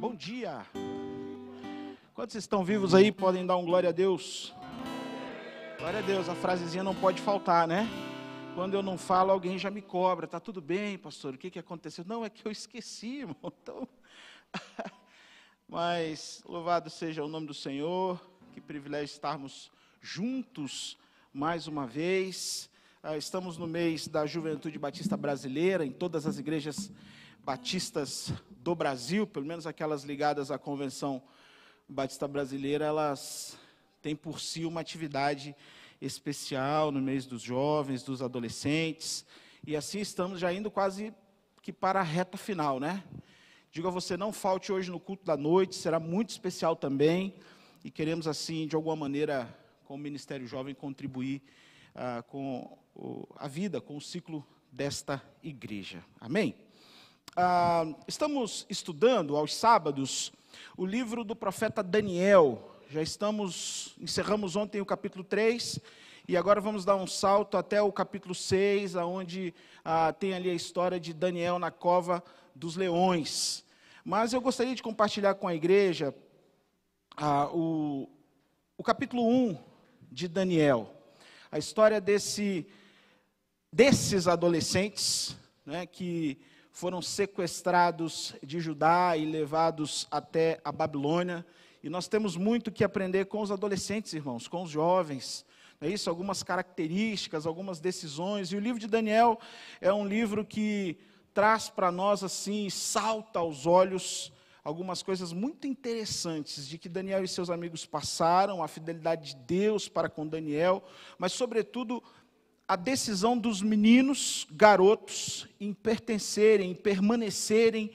Bom dia! Quantos estão vivos aí podem dar um glória a Deus? Glória a Deus, a frasezinha não pode faltar, né? Quando eu não falo, alguém já me cobra. Tá tudo bem, pastor? O que aconteceu? Não, é que eu esqueci, irmão. Então... Mas louvado seja o nome do Senhor. Que privilégio estarmos juntos mais uma vez. Estamos no mês da Juventude Batista Brasileira, em todas as igrejas batistas do Brasil, pelo menos aquelas ligadas à Convenção Batista Brasileira, elas têm por si uma atividade especial no mês dos jovens, dos adolescentes, e assim estamos já indo quase que para a reta final, né? Digo a você, não falte hoje no culto da noite, será muito especial também, e queremos assim, de alguma maneira, com o Ministério Jovem, contribuir com a vida, com o ciclo desta igreja. Amém? Estamos estudando aos sábados o livro do profeta Daniel. Já encerramos ontem o capítulo 3, e agora vamos dar um salto até o capítulo 6, onde tem ali a história de Daniel na cova dos leões. Mas eu gostaria de compartilhar com a igreja o capítulo 1 de Daniel. A história desses adolescentes, né, que foram sequestrados de Judá e levados até a Babilônia. E nós temos muito que aprender com os adolescentes, irmãos, com os jovens. Não é isso? Algumas características, algumas decisões. E o livro de Daniel é um livro que traz para nós, assim, salta aos olhos algumas coisas muito interessantes de que Daniel e seus amigos passaram, a fidelidade de Deus para com Daniel, mas, sobretudo, a decisão dos meninos, garotos, em pertencerem, em permanecerem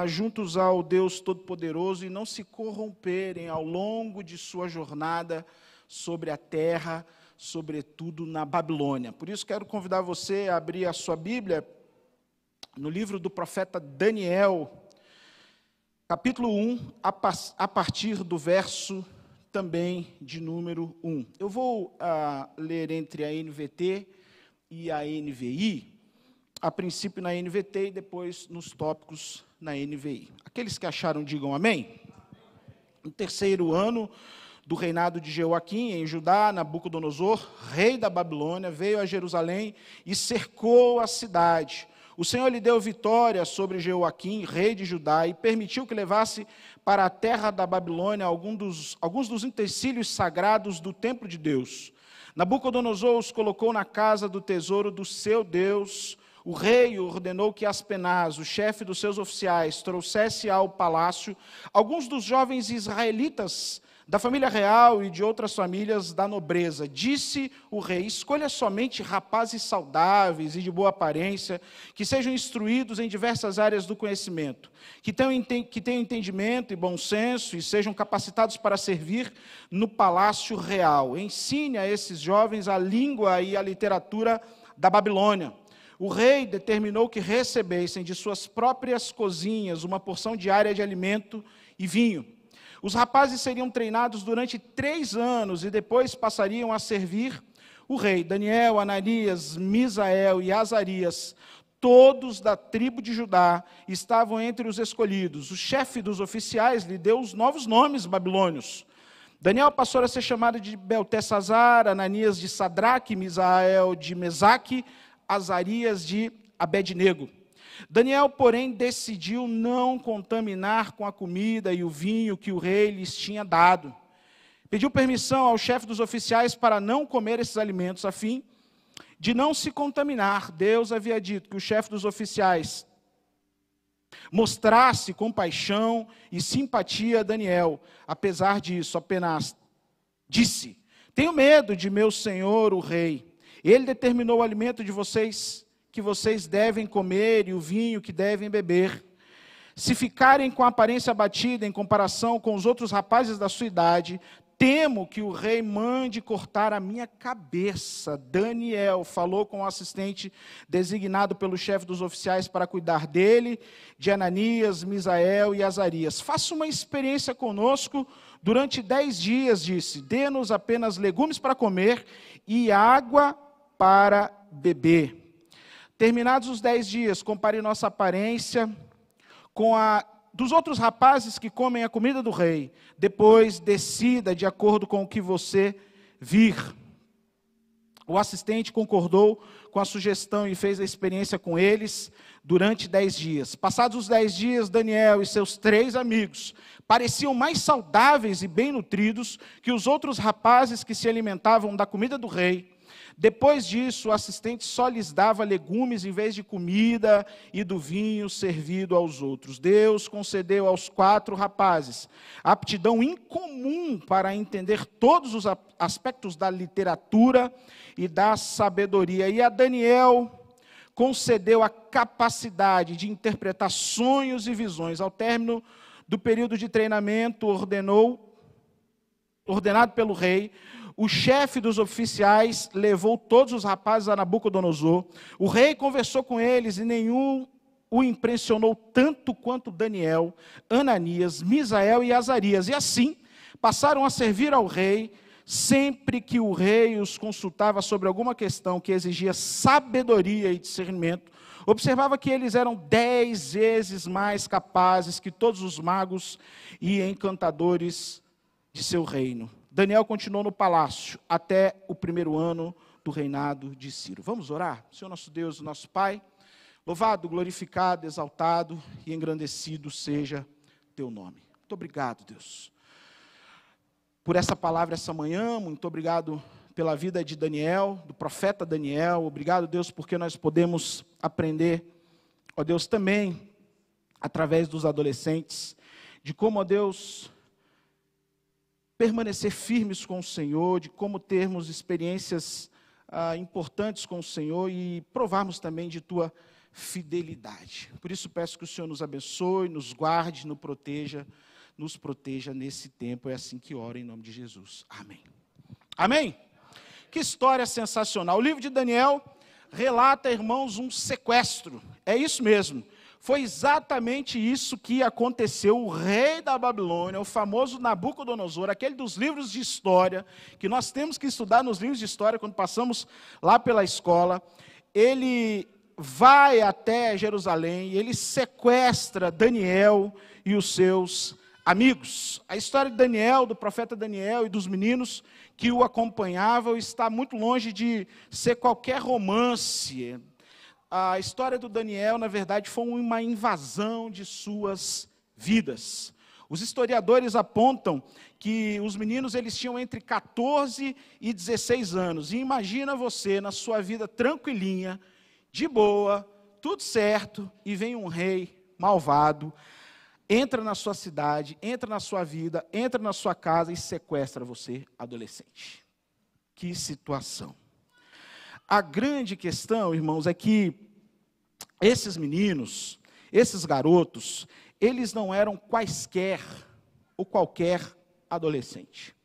juntos ao Deus Todo-Poderoso e não se corromperem ao longo de sua jornada sobre a terra, sobretudo na Babilônia. Por isso, quero convidar você a abrir a sua Bíblia no livro do profeta Daniel, capítulo 1, a partir do verso também de número 1. Eu vou ler entre a NVT e a NVI, a princípio na NVT e depois nos tópicos na NVI. Aqueles que acharam, digam amém. No terceiro ano do reinado de Jeoaquim, em Judá, Nabucodonosor, rei da Babilônia, veio a Jerusalém e cercou a cidade. O Senhor lhe deu vitória sobre Jeoaquim, rei de Judá, e permitiu que levasse para a terra da Babilônia alguns dos utensílios sagrados do templo de Deus. Nabucodonosor os colocou na casa do tesouro do seu Deus. O rei ordenou que Aspenaz, o chefe dos seus oficiais, trouxesse ao palácio alguns dos jovens israelitas da família real e de outras famílias da nobreza. Disse o rei: escolha somente rapazes saudáveis e de boa aparência, que sejam instruídos em diversas áreas do conhecimento, que tenham entendimento e bom senso e sejam capacitados para servir no palácio real. Ensine a esses jovens a língua e a literatura da Babilônia. O rei determinou que recebessem de suas próprias cozinhas uma porção diária de alimento e vinho. Os rapazes seriam treinados durante 3 anos e depois passariam a servir o rei. Daniel, Ananias, Misael e Azarias, todos da tribo de Judá, estavam entre os escolhidos. O chefe dos oficiais lhe deu os novos nomes babilônios. Daniel passou a ser chamado de Beltesazar, Ananias de Sadraque, Misael de Mesaque, Azarias de Abednego. Daniel, porém, decidiu não contaminar com a comida e o vinho que o rei lhes tinha dado. Pediu permissão ao chefe dos oficiais para não comer esses alimentos, a fim de não se contaminar. Deus havia dito que o chefe dos oficiais mostrasse compaixão e simpatia a Daniel. Apesar disso, apenas disse: tenho medo de meu senhor, o rei. Ele determinou o alimento de vocês que vocês devem comer e o vinho que devem beber. Se ficarem com a aparência abatida em comparação com os outros rapazes da sua idade, temo que o rei mande cortar a minha cabeça. Daniel falou com o assistente designado pelo chefe dos oficiais para cuidar dele, de Ananias, Misael e Azarias. Faça uma experiência conosco durante 10 dias, disse. Dê-nos apenas legumes para comer e água para beber. Terminados os 10 dias, compare nossa aparência com a dos outros rapazes que comem a comida do rei, depois decida de acordo com o que você vir. O assistente concordou com a sugestão e fez a experiência com eles durante 10 dias. Passados os 10 dias, Daniel e seus 3 amigos pareciam mais saudáveis e bem nutridos que os outros rapazes que se alimentavam da comida do rei. Depois disso, o assistente só lhes dava legumes em vez de comida e do vinho servido aos outros. Deus concedeu aos 4 rapazes aptidão incomum para entender todos os aspectos da literatura e da sabedoria. E a Daniel concedeu a capacidade de interpretar sonhos e visões. Ao término do período de treinamento ordenado pelo rei, o chefe dos oficiais levou todos os rapazes a Nabucodonosor. O rei conversou com eles e nenhum o impressionou tanto quanto Daniel, Ananias, Misael e Azarias. E assim, passaram a servir ao rei. Sempre que o rei os consultava sobre alguma questão que exigia sabedoria e discernimento, observava que eles eram 10 vezes mais capazes que todos os magos e encantadores de seu reino. Daniel continuou no palácio até o 1º ano do reinado de Ciro. Vamos orar? Senhor nosso Deus, nosso Pai, louvado, glorificado, exaltado e engrandecido seja teu nome. Muito obrigado, Deus, por essa palavra essa manhã. Muito obrigado pela vida de Daniel, do profeta Daniel. Obrigado, Deus, porque nós podemos aprender, ó Deus, também através dos adolescentes, de como, ó Deus, permanecer firmes com o Senhor, de como termos experiências importantes com o Senhor e provarmos também de tua fidelidade. Por isso peço que o Senhor nos abençoe, nos guarde, nos proteja nesse tempo. É assim que oro em nome de Jesus. Amém. Amém? Que história sensacional. O livro de Daniel relata, irmãos, um sequestro. É isso mesmo. Foi exatamente isso que aconteceu. O rei da Babilônia, o famoso Nabucodonosor, aquele dos livros de história, que nós temos que estudar nos livros de história quando passamos lá pela escola, ele vai até Jerusalém, ele sequestra Daniel e os seus amigos. A história de Daniel, do profeta Daniel e dos meninos que o acompanhavam está muito longe de ser qualquer romance. A história do Daniel, na verdade, foi uma invasão de suas vidas. Os historiadores apontam que os meninos eles tinham entre 14 e 16 anos. E imagina você, na sua vida tranquilinha, de boa, tudo certo, e vem um rei malvado, entra na sua cidade, entra na sua vida, entra na sua casa e sequestra você, adolescente. Que situação. A grande questão, irmãos, é que esses meninos, esses garotos, eles não eram quaisquer ou qualquer adolescente.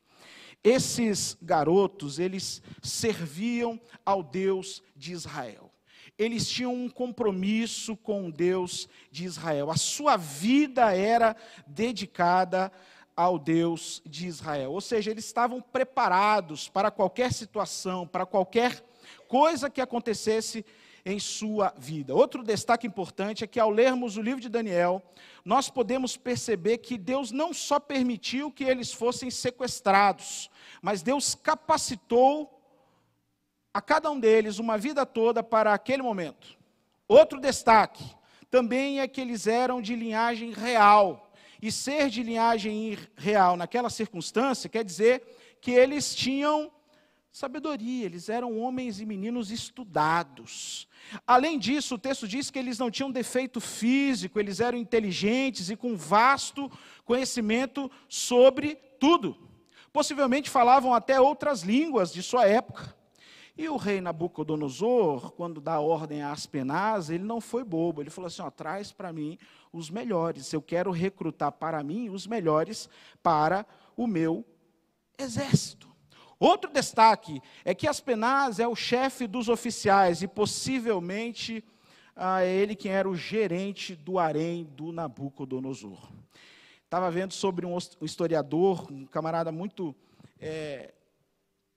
Esses garotos, eles serviam ao Deus de Israel. Eles tinham um compromisso com o Deus de Israel. A sua vida era dedicada ao Deus de Israel. Ou seja, eles estavam preparados para qualquer situação, para qualquer coisa que acontecesse em sua vida. Outro destaque importante é que, ao lermos o livro de Daniel, nós podemos perceber que Deus não só permitiu que eles fossem sequestrados, mas Deus capacitou a cada um deles uma vida toda para aquele momento. Outro destaque também é que eles eram de linhagem real. E ser de linhagem real naquela circunstância quer dizer que eles tinham sabedoria, eles eram homens e meninos estudados. Além disso, o texto diz que eles não tinham defeito físico, eles eram inteligentes e com vasto conhecimento sobre tudo. Possivelmente falavam até outras línguas de sua época. E o rei Nabucodonosor, quando dá ordem a Aspenaz, ele não foi bobo, ele falou assim, traz para mim os melhores, eu quero recrutar para mim os melhores para o meu exército. Outro destaque é que Aspenaz é o chefe dos oficiais e possivelmente é ele quem era o gerente do harém do Nabucodonosor. Estava vendo sobre um historiador, um camarada muito,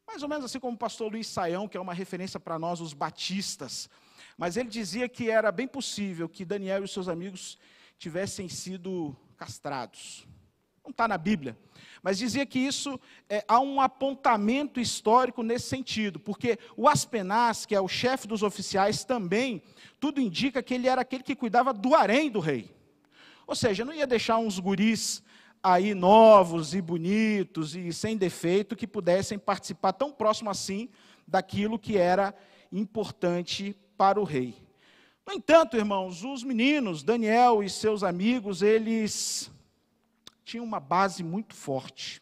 mais ou menos assim como o pastor Luiz Saião, que é uma referência para nós, os batistas. Mas ele dizia que era bem possível que Daniel e os seus amigos tivessem sido castrados. Não está na Bíblia, mas dizia que isso, há um apontamento histórico nesse sentido, porque o Aspenaz, que é o chefe dos oficiais também, tudo indica que ele era aquele que cuidava do harém do rei. Ou seja, não ia deixar uns guris aí novos e bonitos e sem defeito que pudessem participar tão próximo assim daquilo que era importante para o rei. No entanto, irmãos, os meninos, Daniel e seus amigos, eles tinham uma base muito forte.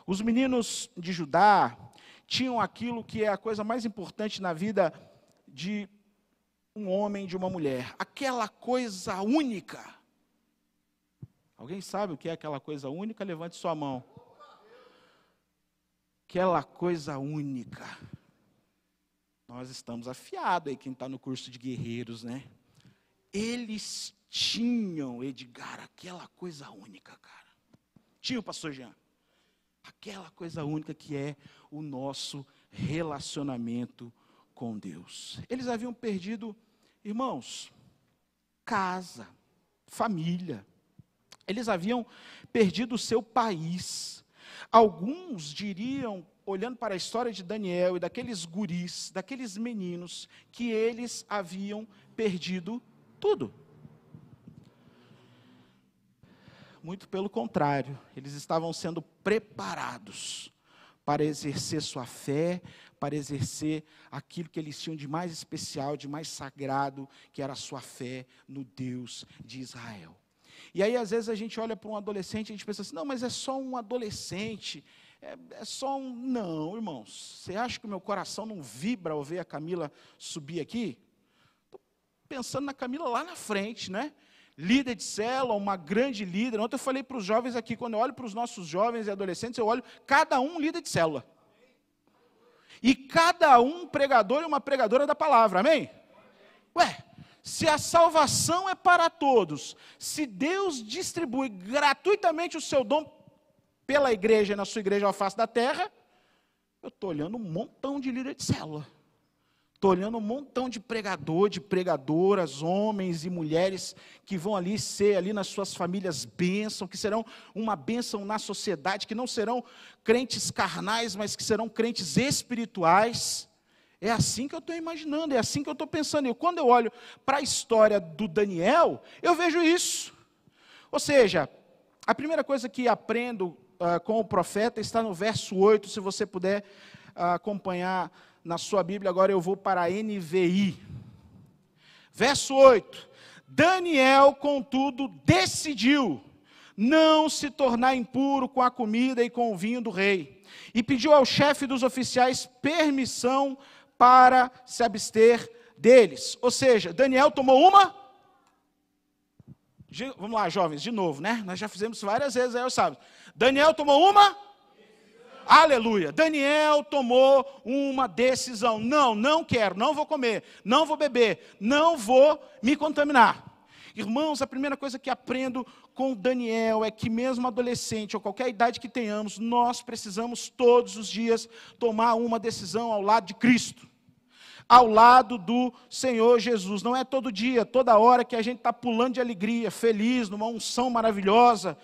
Os meninos de Judá tinham aquilo que é a coisa mais importante na vida de um homem e de uma mulher, aquela coisa única. Alguém sabe o que é aquela coisa única? Levante sua mão. Aquela coisa única. Nós estamos afiados aí, quem está no curso de guerreiros, né? Eles tinham, Edgar, aquela coisa única, cara. Tinha o pastor Jean. Aquela coisa única que é o nosso relacionamento com Deus. Eles haviam perdido, irmãos, casa, família. Eles haviam perdido o seu país. Alguns diriam, olhando para a história de Daniel e daqueles guris, daqueles meninos, que eles haviam perdido tudo. Muito pelo contrário, eles estavam sendo preparados para exercer sua fé, para exercer aquilo que eles tinham de mais especial, de mais sagrado, que era a sua fé no Deus de Israel. E aí, às vezes, a gente olha para um adolescente e a gente pensa assim, não, mas é só um adolescente, é só um... Não, irmãos, você acha que o meu coração não vibra ao ver a Camila subir aqui? Estou pensando na Camila lá na frente, né? Líder de célula, uma grande líder. Ontem eu falei para os jovens aqui, quando eu olho para os nossos jovens e adolescentes, eu olho cada um líder de célula. E cada um pregador e uma pregadora da palavra, amém? Ué, se a salvação é para todos, se Deus distribui gratuitamente o seu dom pela igreja, na sua igreja à face da terra, eu estou olhando um montão de líder de célula. Estou olhando um montão de pregador, de pregadoras, homens e mulheres que vão ali ser, ali nas suas famílias, bênção, que serão uma bênção na sociedade, que não serão crentes carnais, mas que serão crentes espirituais. É assim que eu estou imaginando, é assim que eu estou pensando. E quando eu olho para a história do Daniel, eu vejo isso. Ou seja, a primeira coisa que aprendo com o profeta está no verso 8, se você puder acompanhar na sua Bíblia, agora eu vou para a NVI. Verso 8. Daniel, contudo, decidiu não se tornar impuro com a comida e com o vinho do rei, e pediu ao chefe dos oficiais permissão para se abster deles. Ou seja, Daniel tomou uma... Vamos lá, jovens, de novo, né? Nós já fizemos várias vezes aí, eu sabe. Daniel tomou uma... Aleluia, Daniel tomou uma decisão, não quero, não vou comer, não vou beber, não vou me contaminar. Irmãos, a primeira coisa que aprendo com Daniel é que mesmo adolescente, ou qualquer idade que tenhamos, nós precisamos todos os dias tomar uma decisão ao lado de Cristo, ao lado do Senhor Jesus. Não é todo dia, toda hora que a gente está pulando de alegria, feliz, numa unção maravilhosa,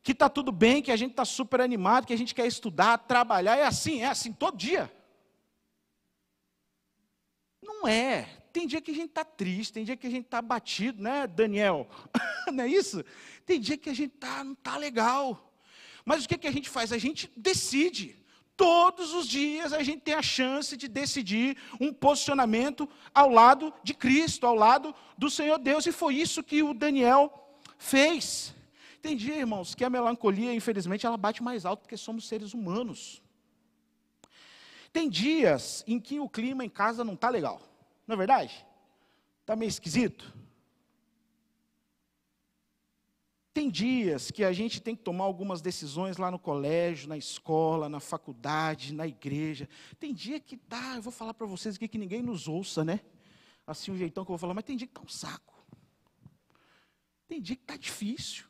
que está tudo bem, que a gente está super animado, que a gente quer estudar, trabalhar, é assim todo dia. Não é. Tem dia que a gente está triste, tem dia que a gente está abatido, né, Daniel? Não é isso? Tem dia que a gente não está legal. Mas o que a gente faz? A gente decide. Todos os dias a gente tem a chance de decidir um posicionamento ao lado de Cristo, ao lado do Senhor Deus. E foi isso que o Daniel fez. Tem dia, irmãos, que a melancolia, infelizmente, ela bate mais alto porque somos seres humanos. Tem dias em que o clima em casa não está legal. Não é verdade? Está meio esquisito. Tem dias que a gente tem que tomar algumas decisões lá no colégio, na escola, na faculdade, na igreja. Tem dia que eu vou falar para vocês aqui que ninguém nos ouça, né? Assim, um jeitão que eu vou falar, mas tem dia que está um saco. Tem dia que está difícil.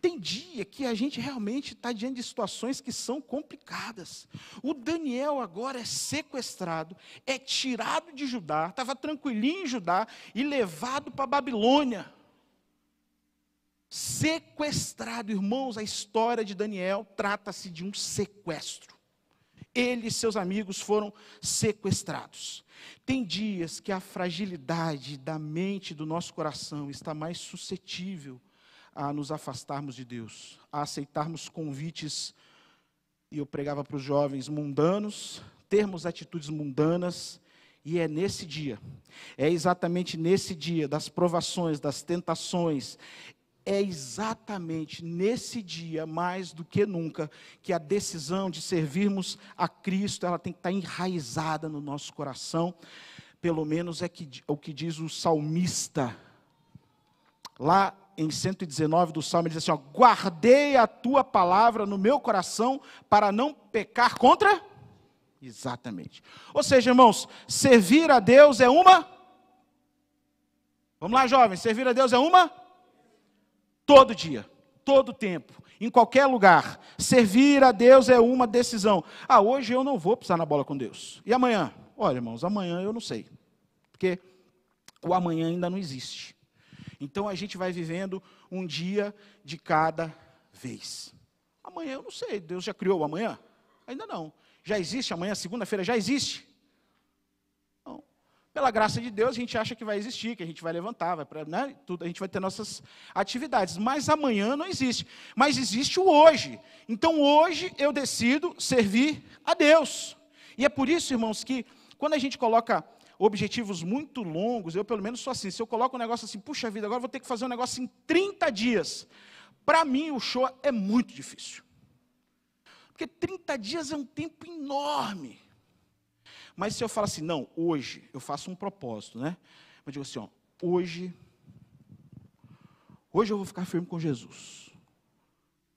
Tem dia que a gente realmente está diante de situações que são complicadas. O Daniel agora é sequestrado, é tirado de Judá, estava tranquilinho em Judá e levado para a Babilônia. Sequestrado, irmãos, a história de Daniel trata-se de um sequestro. Ele e seus amigos foram sequestrados. Tem dias que a fragilidade da mente do nosso coração está mais suscetível a nos afastarmos de Deus, a aceitarmos convites, e eu pregava para os jovens, mundanos, termos atitudes mundanas, e é nesse dia, é exatamente nesse dia das provações, das tentações, é exatamente nesse dia, mais do que nunca, que a decisão de servirmos a Cristo, ela tem que estar enraizada no nosso coração, pelo menos é o que diz o salmista, lá em 119 do Salmo, ele diz assim, ó, guardei a tua palavra no meu coração, para não pecar contra... Exatamente. Ou seja, irmãos, servir a Deus é uma... Vamos lá, jovens, servir a Deus é uma... Todo dia, todo tempo, em qualquer lugar. Servir a Deus é uma decisão. Ah, hoje eu não vou pisar na bola com Deus. E amanhã? Olha, irmãos, amanhã eu não sei. Porque o amanhã ainda não existe. Então a gente vai vivendo um dia de cada vez. Amanhã eu não sei, Deus já criou o amanhã? Ainda não. Já existe amanhã, segunda-feira já existe? Não. Pela graça de Deus a gente acha que vai existir, que a gente vai levantar, né, tudo, a gente vai ter nossas atividades. Mas amanhã não existe. Mas existe o hoje. Então hoje eu decido servir a Deus. E é por isso, irmãos, que quando a gente coloca objetivos muito longos, eu pelo menos sou assim, se eu coloco um negócio assim, puxa vida, agora eu vou ter que fazer um negócio em 30 dias. Para mim o show é muito difícil. Porque 30 dias é um tempo enorme. Mas se eu falo assim, não, hoje eu faço um propósito, né? Eu digo assim, ó, hoje eu vou ficar firme com Jesus.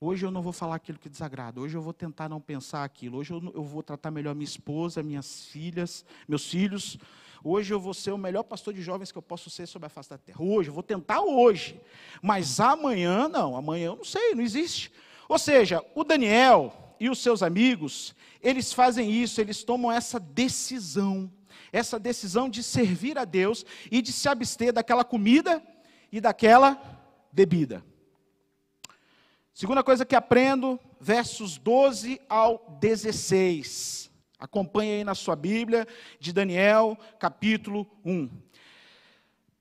Hoje eu não vou falar aquilo que desagrada. Hoje eu vou tentar não pensar aquilo. Hoje eu vou tratar melhor minha esposa, minhas filhas, meus filhos. Hoje eu vou ser o melhor pastor de jovens que eu posso ser sobre a face da terra. Hoje, eu vou tentar hoje. Mas amanhã, não. Amanhã eu não sei, não existe. Ou seja, o Daniel e os seus amigos, eles fazem isso, eles tomam essa decisão de servir a Deus e de se abster daquela comida e daquela bebida. Segunda coisa que aprendo, versos 12 ao 16. Acompanhe aí na sua Bíblia, de Daniel, capítulo 1.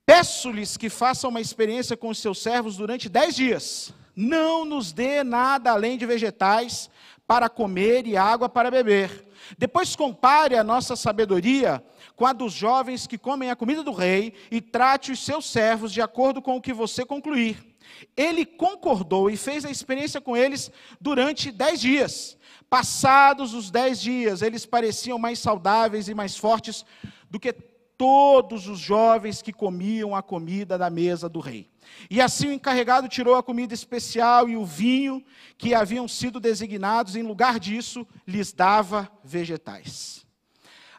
Peço-lhes que façam uma experiência com os seus servos durante 10 dias. Não nos dê nada além de vegetais para comer e água para beber. Depois compare a nossa sabedoria com a dos jovens que comem a comida do rei e trate os seus servos de acordo com o que você concluir. Ele concordou e fez a experiência com eles durante 10 dias. Passados os 10 dias, eles pareciam mais saudáveis e mais fortes do que todos os jovens que comiam a comida da mesa do rei. E assim o encarregado tirou a comida especial e o vinho que haviam sido designados, em lugar disso, lhes dava vegetais.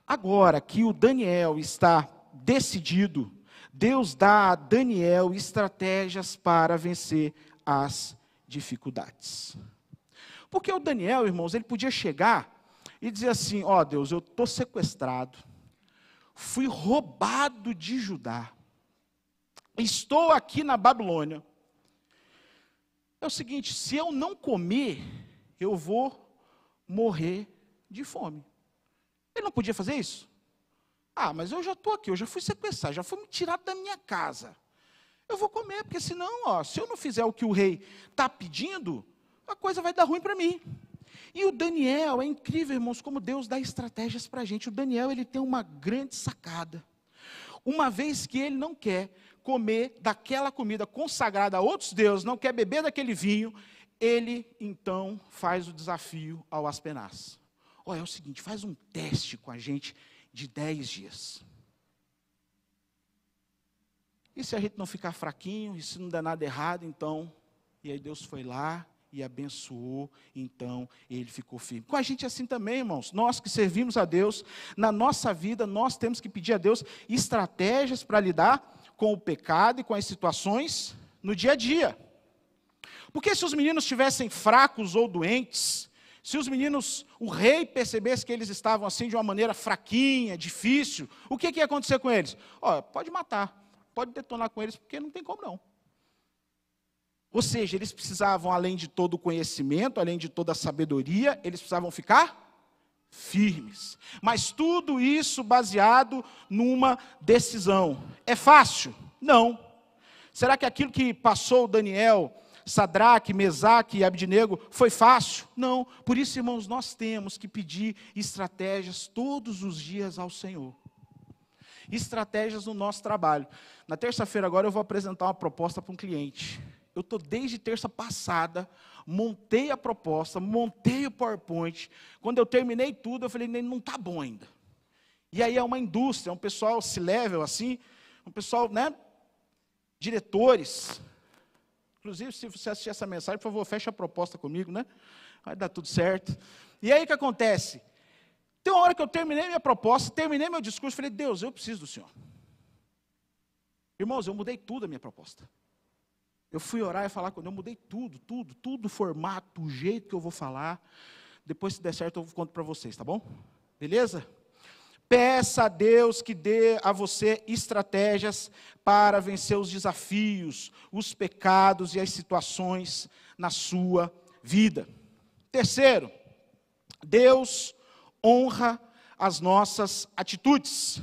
Agora que o Daniel está decidido, Deus dá a Daniel estratégias para vencer as dificuldades. Porque o Daniel, irmãos, ele podia chegar e dizer assim, ó Deus, eu estou sequestrado, fui roubado de Judá, estou aqui na Babilônia. É o seguinte, se eu não comer, eu vou morrer de fome. Ele não podia fazer isso? Ah, mas eu já estou aqui, eu já fui sequestrado, já fui me tirado da minha casa. Eu vou comer, porque senão, ó, se eu não fizer o que o rei está pedindo, a coisa vai dar ruim para mim. E o Daniel, é incrível, irmãos, como Deus dá estratégias para a gente. O Daniel, ele tem uma grande sacada. Uma vez que ele não quer comer daquela comida consagrada a outros deuses, não quer beber daquele vinho, ele, então, faz o desafio ao Aspenaz. Olha, é o seguinte, faz um teste com a gente de 10 dias. E se a gente não ficar fraquinho, e se não der nada errado, então... E aí Deus foi lá e abençoou, então ele ficou firme. Com a gente é assim também, irmãos. Nós que servimos a Deus, na nossa vida, nós temos que pedir a Deus estratégias para lidar com o pecado e com as situações no dia a dia. Porque se os meninos estivessem fracos ou doentes, se os meninos, o rei percebesse que eles estavam assim de uma maneira fraquinha, difícil, o que ia acontecer com eles? Ó, pode matar, pode detonar com eles, porque não tem como não. Ou seja, eles precisavam, além de todo o conhecimento, além de toda a sabedoria, eles precisavam ficar firmes. Mas tudo isso baseado numa decisão. É fácil? Não. Será que aquilo que passou Daniel, Sadraque, Mesaque e Abdenego foi fácil? Não. Por isso, irmãos, nós temos que pedir estratégias todos os dias ao Senhor. Estratégias no nosso trabalho. Na terça-feira agora eu vou apresentar uma proposta para um cliente. Eu estou desde terça passada, montei a proposta, montei o PowerPoint. Quando eu terminei tudo, eu falei, não está bom ainda. E aí é uma indústria, um pessoal C-level assim, um pessoal, né, diretores. Inclusive, se você assistir essa mensagem, por favor, feche a proposta comigo, né? Vai dar tudo certo. E aí o que acontece? Tem uma hora que eu terminei minha proposta, terminei meu discurso, falei, Deus, eu preciso do Senhor. Irmãos, eu mudei tudo a minha proposta. Eu fui orar e falar com Deus, eu mudei tudo, o formato, o jeito que eu vou falar. Depois, se der certo, eu conto para vocês, tá bom? Beleza? Peça a Deus que dê a você estratégias para vencer os desafios, os pecados e as situações na sua vida. Terceiro, Deus honra as nossas atitudes.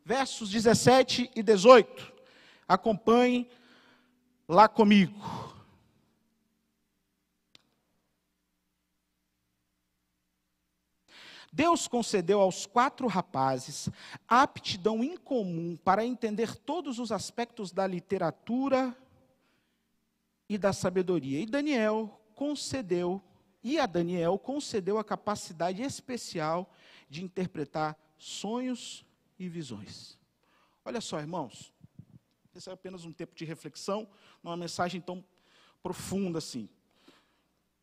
Versos 17 e 18. Acompanhem lá comigo. Deus concedeu aos 4 rapazes aptidão incomum para entender todos os aspectos da literatura e da sabedoria. E a Daniel concedeu a capacidade especial de interpretar sonhos e visões. Olha só, irmãos. Esse é apenas um tempo de reflexão, não é uma mensagem tão profunda assim,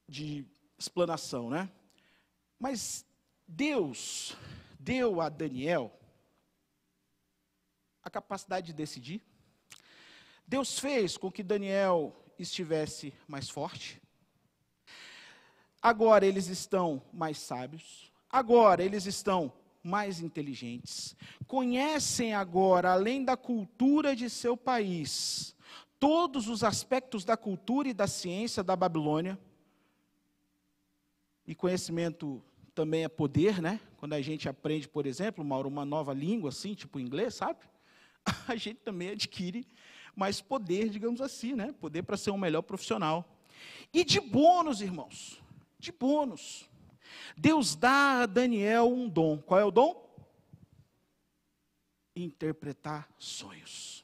de explanação, né? Mas Deus deu a Daniel a capacidade de decidir. Deus fez com que Daniel estivesse mais forte. Agora eles estão mais sábios. Agora eles estão mais inteligentes, conhecem agora, além da cultura de seu país, todos os aspectos da cultura e da ciência da Babilônia. E conhecimento também é poder, né? Quando a gente aprende, por exemplo, Mauro, uma nova língua, assim, tipo inglês, sabe? A gente também adquire mais poder, digamos assim, né? Poder para ser um melhor profissional. E de bônus, irmãos, de bônus, Deus dá a Daniel um dom. Qual é o dom? Interpretar sonhos.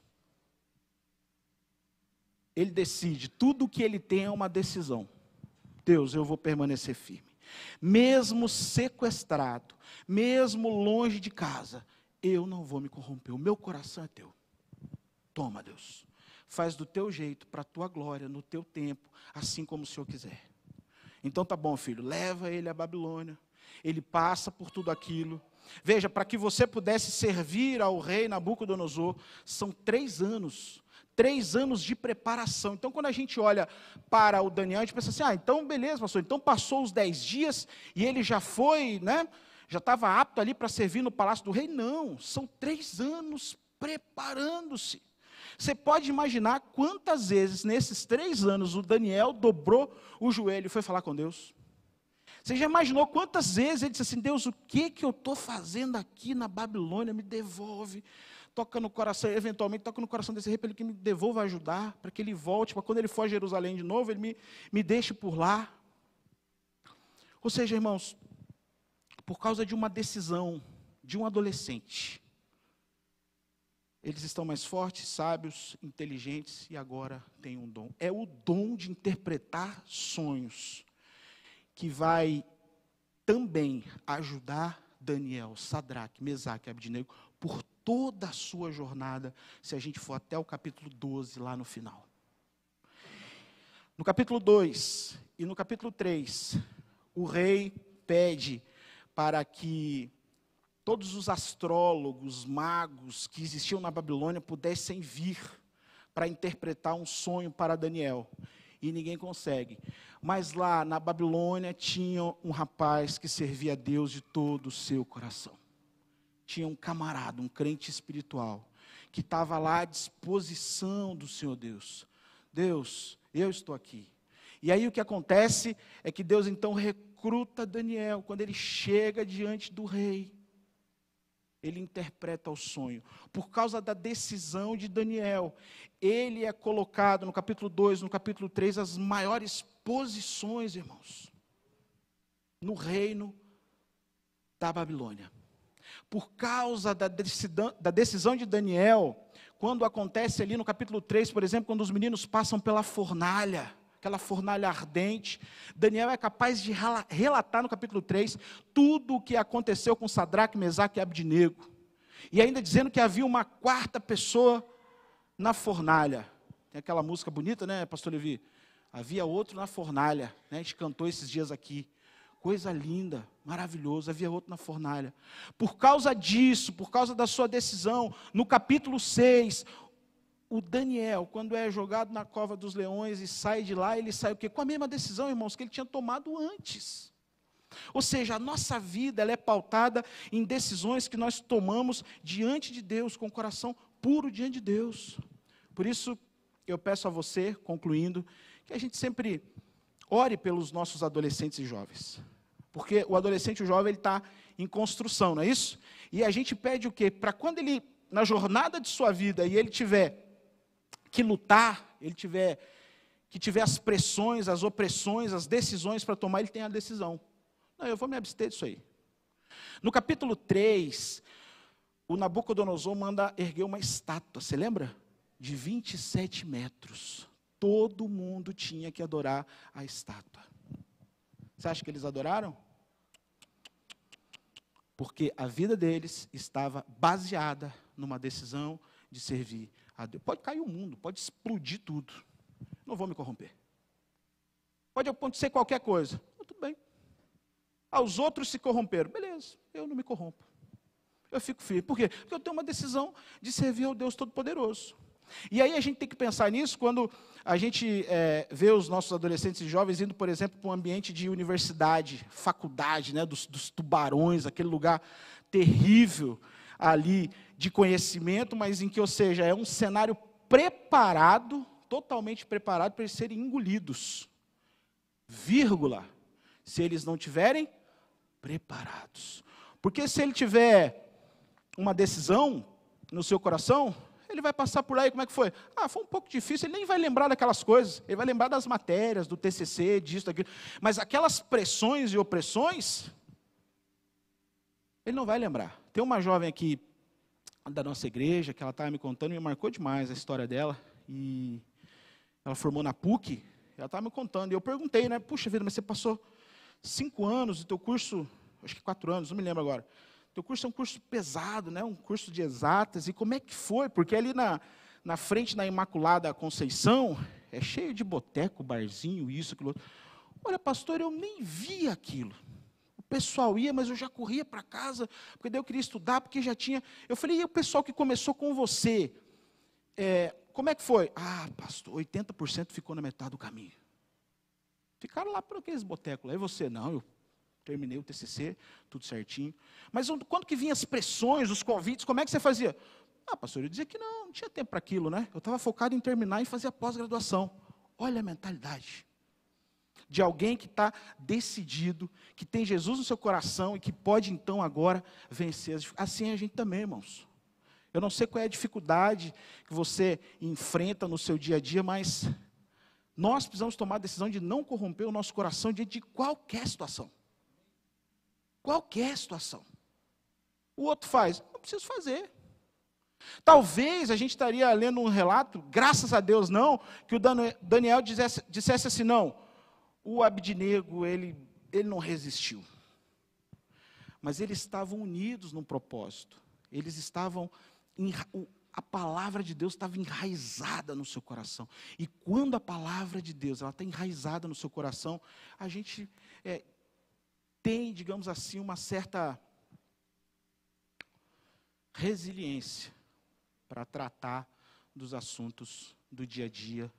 Ele decide, tudo o que ele tem é uma decisão. Deus, eu vou permanecer firme. Mesmo sequestrado, mesmo longe de casa, eu não vou me corromper. O meu coração é teu. Toma, Deus. Faz do teu jeito, para a tua glória, no teu tempo, assim como o Senhor quiser. Então tá bom, filho, leva ele à Babilônia. Ele passa por tudo aquilo. Veja, para que você pudesse servir ao rei Nabucodonosor, são 3 anos. 3 anos de preparação. Então, quando a gente olha para o Daniel, a gente pensa assim, então beleza, pastor, então passou os 10 dias e ele já foi, né? Já estava apto ali para servir no palácio do rei? Não, são 3 anos preparando-se. Você pode imaginar quantas vezes nesses 3 anos o Daniel dobrou o joelho e foi falar com Deus? Você já imaginou quantas vezes ele disse assim, Deus, o que eu estou fazendo aqui na Babilônia? Me devolve. Toca no coração, eventualmente toca no coração desse rei para ele que me devolva ajudar, para que ele volte, para quando ele for a Jerusalém de novo, ele me deixe por lá. Ou seja, irmãos, por causa de uma decisão de um adolescente, eles estão mais fortes, sábios, inteligentes e agora têm um dom. É o dom de interpretar sonhos que vai também ajudar Daniel, Sadraque, Mesaque e Abdenego por toda a sua jornada, se a gente for até o capítulo 12, lá no final. No capítulo 2 e no capítulo 3, o rei pede para que todos os astrólogos, magos que existiam na Babilônia pudessem vir para interpretar um sonho para Daniel. E ninguém consegue. Mas lá na Babilônia tinha um rapaz que servia a Deus de todo o seu coração. Tinha um camarada, um crente espiritual, que estava lá à disposição do Senhor Deus. Deus, Eu estou aqui. E aí o que acontece é que Deus então recruta Daniel. Quando ele chega diante do rei, ele interpreta o sonho. Por causa da decisão de Daniel, ele é colocado no capítulo 2, no capítulo 3, as maiores posições, irmãos, no reino da Babilônia. Por causa da decisão de Daniel, quando acontece ali no capítulo 3, por exemplo, quando os meninos passam pela fornalha, aquela fornalha ardente, Daniel é capaz de relatar no capítulo 3 tudo o que aconteceu com Sadraque, Mesaque e Abdenego. E ainda dizendo que havia uma quarta pessoa na fornalha. Tem aquela música bonita, né, pastor Levi? Havia outro na fornalha, né? A gente cantou esses dias aqui. Coisa linda, maravilhoso, havia outro na fornalha. Por causa disso, por causa da sua decisão, no capítulo 6, o Daniel, quando é jogado na cova dos leões e sai de lá, ele sai o quê? Com a mesma decisão, irmãos, que ele tinha tomado antes. Ou seja, a nossa vida ela é pautada em decisões que nós tomamos diante de Deus, com o coração puro diante de Deus. Por isso, eu peço a você, concluindo, que a gente sempre ore pelos nossos adolescentes e jovens. Porque o adolescente e o jovem, ele está em construção, não é isso? E a gente pede o quê? Para quando ele, na jornada de sua vida, e ele tiver que lutar, ele tiver as pressões, as opressões, as decisões para tomar, ele tem a decisão. Não, eu vou me abster disso aí. No capítulo 3, o Nabucodonosor manda erguer uma estátua, você lembra? De 27 metros. Todo mundo tinha que adorar a estátua. Você acha que eles adoraram? Porque a vida deles estava baseada numa decisão de servir a Deus. Pode cair o mundo, pode explodir tudo. Não vou me corromper. Pode acontecer qualquer coisa. Tudo bem. Os outros se corromperam. Beleza, eu não me corrompo. Eu fico firme. Por quê? Porque eu tenho uma decisão de servir ao Deus Todo-Poderoso. E aí a gente tem que pensar nisso quando a gente vê os nossos adolescentes e jovens indo, por exemplo, para um ambiente de universidade, faculdade, né, dos tubarões, aquele lugar terrível ali de conhecimento, mas em que, ou seja, é um cenário preparado, totalmente preparado para eles serem engolidos. Vírgula, se eles não tiverem preparados. Porque se ele tiver uma decisão no seu coração, ele vai passar por aí, como é que foi? Foi um pouco difícil, ele nem vai lembrar daquelas coisas, ele vai lembrar das matérias, do TCC, disso, daquilo, mas aquelas pressões e opressões, ele não vai lembrar. Tem uma jovem aqui da nossa igreja, que ela estava me contando, me marcou demais a história dela, e ela formou na PUC, ela estava me contando, e eu perguntei, né, puxa vida, mas você passou 5 anos, o teu curso, acho que 4 anos, não me lembro agora, teu curso é um curso pesado, né? Um curso de exatas. E como é que foi? Porque ali na frente, na Imaculada Conceição, é cheio de boteco, barzinho, isso, aquilo outro. Olha, pastor, eu nem vi aquilo. O pessoal ia, mas eu já corria para casa, porque daí eu queria estudar, porque já tinha... Eu falei, e o pessoal que começou com você? Como é que foi? Pastor, 80% ficou na metade do caminho. Ficaram lá por aqueles botecos lá. E você? Não, eu terminei o TCC, tudo certinho. Mas quando que vinham as pressões, os convites, como é que você fazia? Pastor, eu dizia que não tinha tempo para aquilo, né? Eu estava focado em terminar e fazer a pós-graduação. Olha a mentalidade de alguém que está decidido, que tem Jesus no seu coração e que pode então agora vencer. Assim é a gente também, irmãos. Eu não sei qual é a dificuldade que você enfrenta no seu dia a dia, mas nós precisamos tomar a decisão de não corromper o nosso coração diante de qualquer situação. Qualquer situação. O outro faz, não preciso fazer. Talvez a gente estaria lendo um relato, graças a Deus não, que o Daniel dissesse assim, não, o Abdenego, ele não resistiu. Mas eles estavam unidos num propósito. Eles estavam, a palavra de Deus estava enraizada no seu coração. E quando a palavra de Deus ela está enraizada no seu coração, a gente tem, digamos assim, uma certa resiliência para tratar dos assuntos do dia a dia,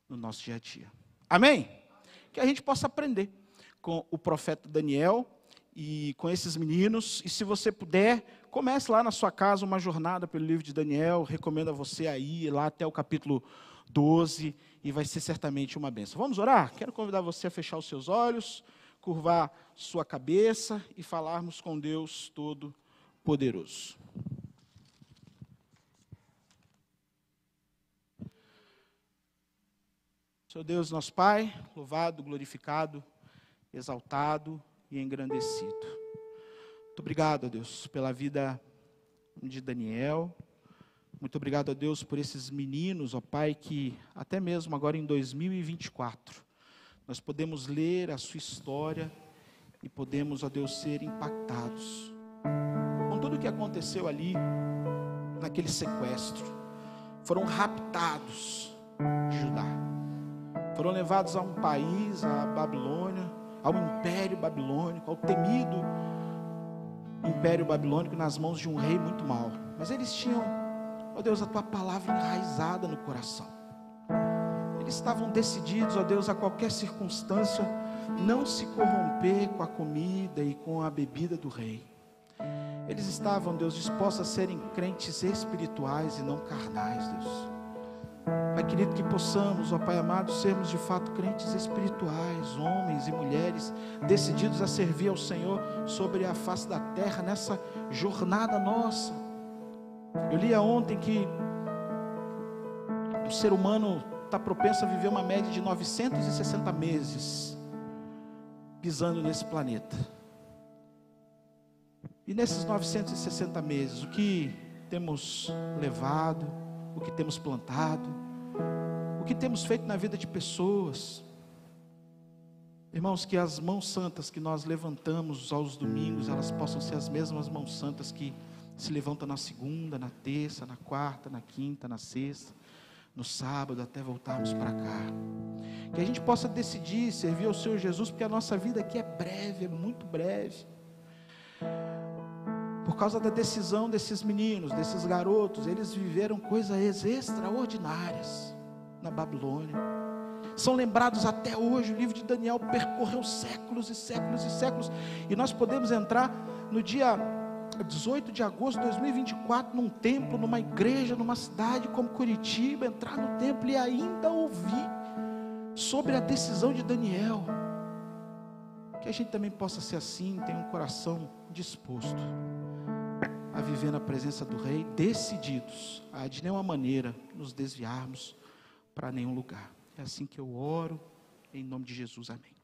no nosso dia a dia. Amém? Que a gente possa aprender com o profeta Daniel e com esses meninos. E se você puder, comece lá na sua casa uma jornada pelo livro de Daniel. Recomendo a você ir lá até o capítulo 12, e vai ser certamente uma bênção. Vamos orar? Quero convidar você a fechar os seus olhos, curvar sua cabeça e falarmos com Deus Todo-Poderoso. Senhor Deus, nosso Pai, louvado, glorificado, exaltado e engrandecido. Muito obrigado, Deus, pela vida de Daniel. Muito obrigado a Deus por esses meninos, ó Pai, que até mesmo agora em 2024, nós podemos ler a sua história e podemos, ó Deus, ser impactados com tudo o que aconteceu ali, naquele sequestro. Foram raptados de Judá. Foram levados a um país, a Babilônia, ao Império Babilônico, ao temido Império Babilônico nas mãos de um rei muito mau. Mas eles tinham, ó Deus, a Tua palavra enraizada no coração. Eles estavam decididos, ó Deus, a qualquer circunstância, não se corromper com a comida e com a bebida do rei. Eles estavam, Deus, dispostos a serem crentes espirituais e não carnais, Deus. Pai querido, que possamos, ó Pai amado, sermos de fato crentes espirituais, homens e mulheres, decididos a servir ao Senhor sobre a face da terra, nessa jornada nossa. Eu li ontem que o ser humano está propenso a viver uma média de 960 meses pisando nesse planeta. E nesses 960 meses, o que temos levado, o que temos plantado, o que temos feito na vida de pessoas. Irmãos, que as mãos santas que nós levantamos aos domingos, elas possam ser as mesmas mãos santas que se levantam na segunda, na terça, na quarta, na quinta, na sexta, no sábado, até voltarmos para cá. Que a gente possa decidir servir ao Senhor Jesus, porque a nossa vida aqui é breve, é muito breve. Por causa da decisão desses meninos, desses garotos, eles viveram coisas extraordinárias na Babilônia. São lembrados até hoje. O livro de Daniel percorreu séculos e séculos e séculos. E nós podemos entrar no dia 18 de agosto de 2024 num templo, numa igreja, numa cidade como Curitiba, entrar no templo e ainda ouvir sobre a decisão de Daniel. Que a gente também possa ser assim, ter um coração disposto a viver na presença do Rei, decididos a de nenhuma maneira nos desviarmos para nenhum lugar. É assim que eu oro, em nome de Jesus, amém.